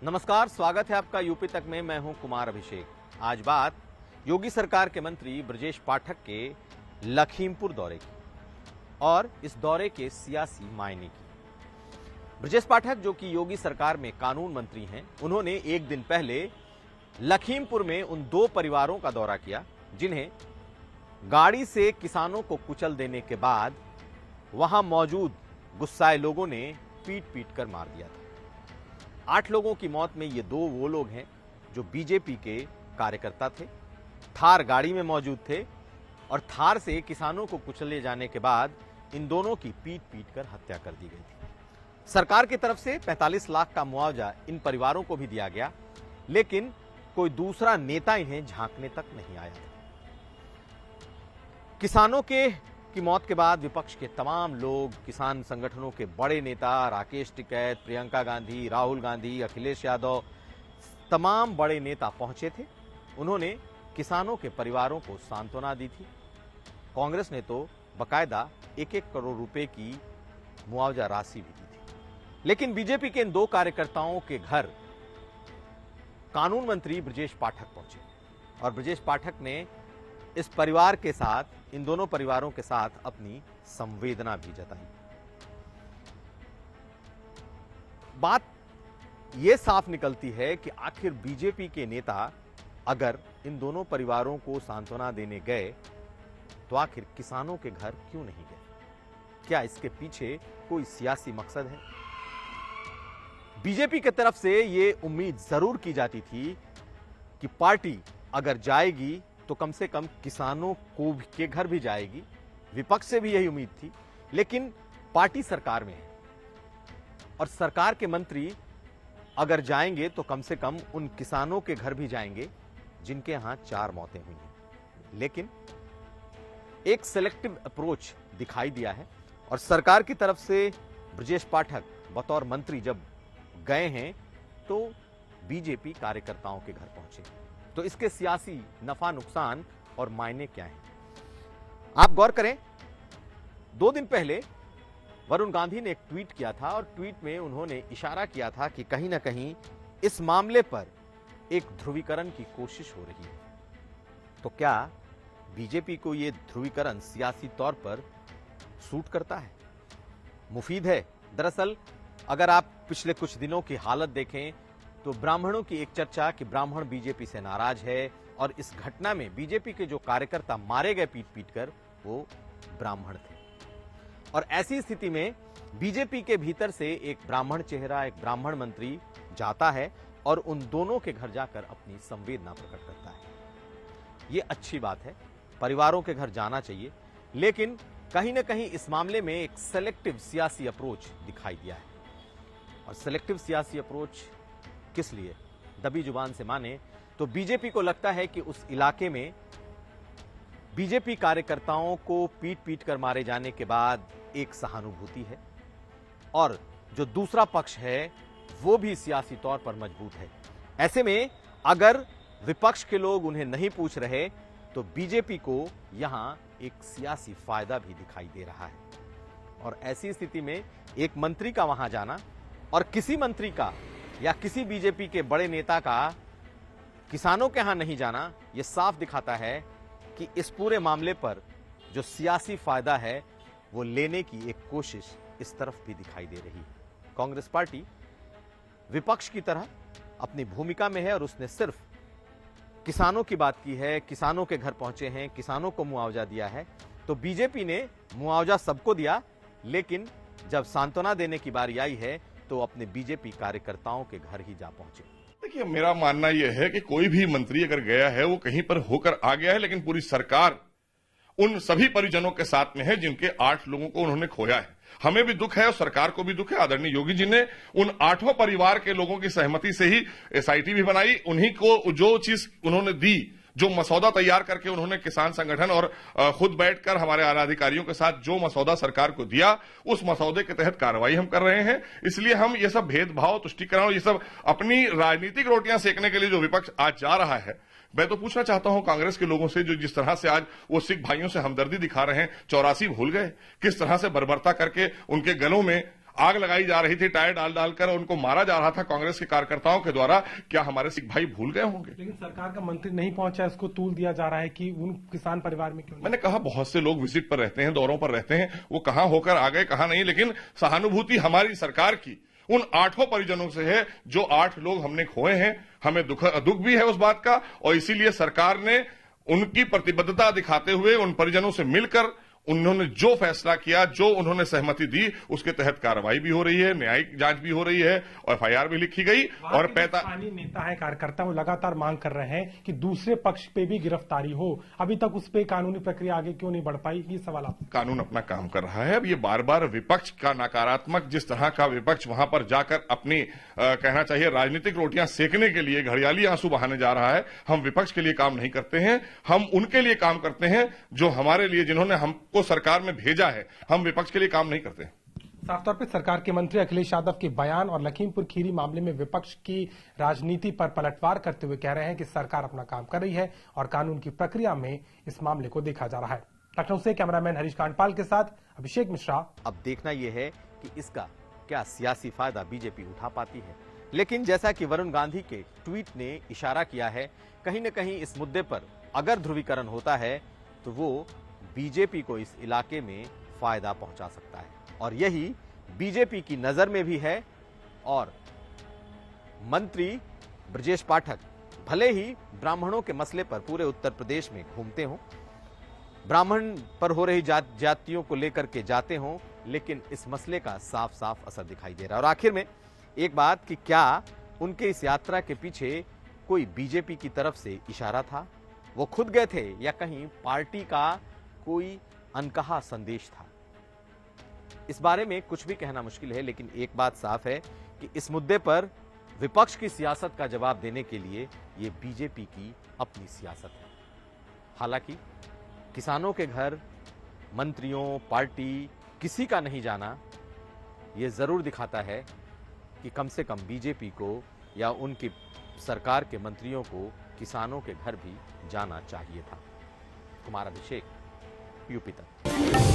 नमस्कार, स्वागत है आपका यूपी तक में। मैं हूं कुमार अभिषेक। आज बात योगी सरकार के मंत्री ब्रजेश पाठक के लखीमपुर दौरे की और इस दौरे के सियासी मायने की। ब्रजेश पाठक जो कि योगी सरकार में कानून मंत्री हैं, उन्होंने एक दिन पहले लखीमपुर में उन दो परिवारों का दौरा किया जिन्हें गाड़ी से किसानों को कुचल देने के बाद वहां मौजूद गुस्साए लोगों ने पीट पीट कर मार दिया था। 8 लोगों की मौत में ये दो वो लोग हैं जो बीजेपी के कार्यकर्ता थे, थार गाड़ी में मौजूद थे और थार से किसानों को कुचले जाने के बाद इन दोनों की पीट पीट कर हत्या कर दी गई थी। सरकार की तरफ से 45 लाख का मुआवजा इन परिवारों को भी दिया गया, लेकिन कोई दूसरा नेता इन्हें झांकने तक नहीं आया था। किसानों की मौत के बाद विपक्ष के तमाम लोग, किसान संगठनों के बड़े नेता राकेश टिकैत, प्रियंका गांधी, राहुल गांधी, अखिलेश यादव, तमाम बड़े नेता पहुंचे थे। उन्होंने किसानों के परिवारों को सांत्वना दी थी। कांग्रेस ने तो बकायदा 1-1 करोड़ रुपए की मुआवजा राशि भी दी थी। लेकिन बीजेपी के इन दो कार्यकर्ताओं के घर कानून मंत्री ब्रजेश पाठक पहुंचे और ब्रजेश पाठक ने इस परिवार के साथ, इन दोनों परिवारों के साथ अपनी संवेदना भी जताई। बात यह साफ निकलती है कि आखिर बीजेपी के नेता अगर इन दोनों परिवारों को सांत्वना देने गए तो आखिर किसानों के घर क्यों नहीं गए? क्या इसके पीछे कोई सियासी मकसद है? बीजेपी की तरफ से यह उम्मीद जरूर की जाती थी कि पार्टी अगर जाएगी तो कम से कम किसानों के घर भी जाएगी। विपक्ष से भी यही उम्मीद थी, लेकिन पार्टी सरकार में है और सरकार के मंत्री अगर जाएंगे तो कम से कम उन किसानों के घर भी जाएंगे जिनके यहां 4 मौतें हुई हैं। लेकिन एक सेलेक्टिव अप्रोच दिखाई दिया है और सरकार की तरफ से ब्रजेश पाठक बतौर मंत्री जब गए हैं तो बीजेपी कार्यकर्ताओं के घर पहुंचे। तो इसके सियासी नफा नुकसान और मायने क्या हैं? आप गौर करें, 2 दिन पहले वरुण गांधी ने एक ट्वीट किया था और ट्वीट में उन्होंने इशारा किया था कि कहीं ना कहीं इस मामले पर एक ध्रुवीकरण की कोशिश हो रही है। तो क्या बीजेपी को यह ध्रुवीकरण सियासी तौर पर सूट करता है, मुफीद है? दरअसल अगर आप पिछले कुछ दिनों की हालत देखें तो ब्राह्मणों की एक चर्चा कि ब्राह्मण बीजेपी से नाराज है और इस घटना में बीजेपी के जो कार्यकर्ता मारे गए पीट पीट कर, वो ब्राह्मण थे। और ऐसी स्थिति में बीजेपी के भीतर से एक ब्राह्मण चेहरा, एक ब्राह्मण मंत्री जाता है और उन दोनों के घर जाकर अपनी संवेदना प्रकट करता है। ये अच्छी बात है, परिवारों के घर जाना चाहिए, लेकिन कहीं ना कहीं इस मामले में एक सेलेक्टिव सियासी अप्रोच दिखाई दिया है। और सेलेक्टिव सियासी अप्रोच किस लिए? दबी जुबान से माने तो बीजेपी को लगता है कि उस इलाके में बीजेपी कार्यकर्ताओं को पीट पीट कर मारे जाने के बाद एक सहानुभूति है और जो दूसरा पक्ष है वो भी सियासी तौर पर मजबूत है। ऐसे में अगर विपक्ष के लोग उन्हें नहीं पूछ रहे तो बीजेपी को यहां एक सियासी फायदा भी दिखाई दे रहा है। और ऐसी स्थिति में एक मंत्री का वहां जाना और किसी मंत्री का या किसी बीजेपी के बड़े नेता का किसानों के यहां नहीं जाना, यह साफ दिखाता है कि इस पूरे मामले पर जो सियासी फायदा है वो लेने की एक कोशिश इस तरफ भी दिखाई दे रही है। कांग्रेस पार्टी विपक्ष की तरह अपनी भूमिका में है और उसने सिर्फ किसानों की बात की है, किसानों के घर पहुंचे हैं, किसानों को मुआवजा दिया है। तो बीजेपी ने मुआवजा सबको दिया, लेकिन जब सांत्वना देने की बारी आई है तो अपने बीजेपी कार्यकर्ताओं के घर ही जा पहुंचे। देखिए, मेरा मानना यह है कि कोई भी मंत्री अगर गया है वो कहीं पर होकर आ गया है, लेकिन पूरी सरकार उन सभी परिजनों के साथ में है जिनके 8 लोगों को उन्होंने खोया है। हमें भी दुख है और सरकार को भी दुख है। आदरणीय योगी जी ने उन 8 परिवार के लोगों की सहमति से ही एसआईटी भी बनाई। उन्हीं को जो चीज उन्होंने दी, जो मसौदा तैयार करके उन्होंने किसान संगठन और खुद बैठकर हमारे आला अधिकारियों के साथ जो मसौदा सरकार को दिया, उस मसौदे के तहत कार्रवाई हम कर रहे हैं। इसलिए हम ये सब भेदभाव, तुष्टीकरण और ये सब अपनी राजनीतिक रोटियां सेकने के लिए जो विपक्ष आज जा रहा है, मैं तो पूछना चाहता हूं कांग्रेस के लोगों से, जो जिस तरह से आज वो सिख भाइयों से हमदर्दी दिखा रहे हैं, 84 भूल गए? किस तरह से बर्बरता करके उनके गलों में आग लगाई जा रही थी, टायर डाल डालकर उनको मारा जा रहा था कांग्रेस के कार्यकर्ताओं के द्वारा, क्या हमारे सिख भाई भूल गए होंगे? लेकिन सरकार का मंत्री नहीं पहुंचा, इसको तूल दिया जा रहा है कि उन किसान परिवार में क्यों नहीं? मैंने कहा बहुत से लोग विजिट पर रहते हैं, दौरों पर रहते हैं, वो कहां होकर आ गए कहां नहीं, लेकिन सहानुभूति हमारी सरकार की उन 8 परिजनों से है जो 8 लोग हमने खोए हैं। हमें दुख भी है उस बात का, और इसीलिए सरकार ने उनकी प्रतिबद्धता दिखाते हुए उन परिजनों से मिलकर उन्होंने जो फैसला किया, जो उन्होंने सहमति दी, उसके तहत कार्रवाई भी हो रही है, न्यायिक जांच भी हो रही है और एफआईआर भी लिखी गई। और स्थानीय नेता है, कार्यकर्ता, वो लगातार मांग कर रहे हैं कि दूसरे पक्ष पे भी गिरफ्तारी हो। अभी तक उस पे कानूनी प्रक्रिया आगे क्यों नहीं बढ़ पाई, ये सवाल आप। कानून अपना काम कर रहा है। अब ये बार बार विपक्ष का नकारात्मक, जिस तरह का विपक्ष वहां पर जाकर अपनी कहना चाहिए राजनीतिक रोटियां सेकने के लिए घड़ियाली आंसू बहाने जा रहा है, हम विपक्ष के लिए काम नहीं करते हैं, हम उनके लिए काम करते हैं जो हमारे लिए, जिन्होंने हमको सरकार में भेजा है। हम विपक्ष के लिए काम नहीं करते। साफ तौर पर सरकार के मंत्री अखिलेश यादव के बयान और लखीमपुर खीरी मामले में विपक्ष की राजनीति पर पलटवार करते हुए कह रहे हैं कि सरकार अपना काम कर रही है और कानून की प्रक्रिया में इस मामले को देखा जा रहा है। लखनऊ से कैमरामैन हरीश कांडपाल के साथ अभिषेक मिश्रा। अब देखना यह है कि इसका क्या सियासी फायदा बीजेपी उठा पाती है। लेकिन जैसा कि वरुण गांधी के ट्वीट ने इशारा किया है, कहीं न कहीं इस मुद्दे पर अगर ध्रुवीकरण होता है तो वो बीजेपी को इस इलाके में फायदा पहुंचा सकता है, और यही बीजेपी की नजर में भी है। और मंत्री ब्रजेश पाठक भले ही ब्राह्मणों के मसले पर पूरे उत्तर प्रदेश में घूमते हों, ब्राह्मण पर हो रही जातियों को लेकर के जाते हों, लेकिन इस मसले का साफ साफ असर दिखाई दे रहा है। और आखिर में एक बात कि क्या उनके इस यात्रा के पीछे कोई बीजेपी की तरफ से इशारा था, वो खुद गए थे, या कहीं पार्टी का कोई अनकहा संदेश था, इस बारे में कुछ भी कहना मुश्किल है। लेकिन एक बात साफ है कि इस मुद्दे पर विपक्ष की सियासत का जवाब देने के लिए ये बीजेपी की अपनी सियासत है। हालांकि किसानों के घर मंत्रियों, पार्टी किसी का नहीं जाना, ये जरूर दिखाता है कि कम से कम बीजेपी को या उनकी सरकार के मंत्रियों को किसानों के घर भी जाना चाहिए था। कुमार अभिषेक, यूपी तक।